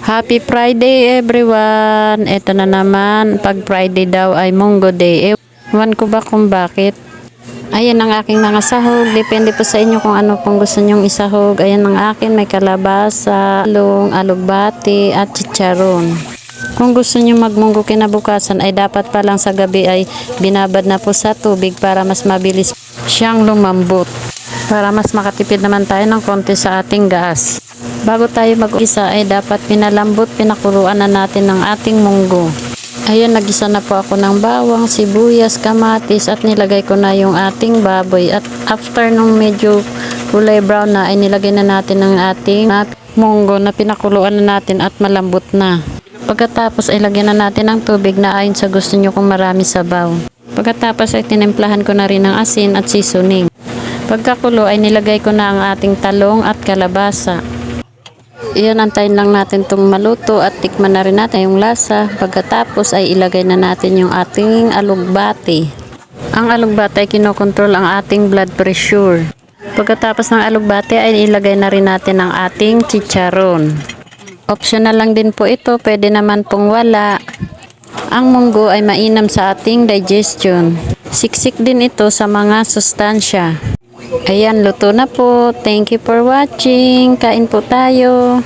Happy Friday everyone! Ito na naman, pag Friday daw ay Munggo Day. Ewan ko ba kung bakit. Ayan ang aking mga sahog. Depende po sa inyo kung ano pong gusto nyong isahog. Ayan ang akin, may kalabasa, talong, alugbati, at chicharon. Kung gusto nyo magmunggo kinabukasan ay dapat pa lang sa gabi ay binabad na po sa tubig para mas mabilis siyang lumambot. Para mas makatipid naman tayo ng konti sa ating gas. Bago tayo mag-isa ay dapat pinalambot, pinakuluan na natin ng ating munggo. Ayun, nagisa na po ako ng bawang, sibuyas, kamatis at nilagay ko na yung ating baboy. At after nung medyo kulay brown na ay nilagay na natin ang ating munggo na pinakuluan na natin at malambot na. Pagkatapos ay lagyan na natin ng tubig na ayon sa gusto nyo kung marami sabaw. Pagkatapos ay tinimplahan ko na rin ng asin at seasoning. Pagkakulo ay nilagay ko na ang ating talong at kalabasa. Iyon, antayin lang natin itong maluto at tikman na rin natin yung lasa. Pagkatapos ay ilagay na natin yung ating alugbati. Ang alugbati ay kinokontrol ang ating blood pressure. Pagkatapos ng alugbati ay ilagay na rin natin ang ating chicharon. Optional lang din po ito, pwede naman pong wala. Ang munggo ay mainam sa ating digestion. Siksik din ito sa mga sustansya. Ayan, luto na po. Thank you for watching. Kain po tayo.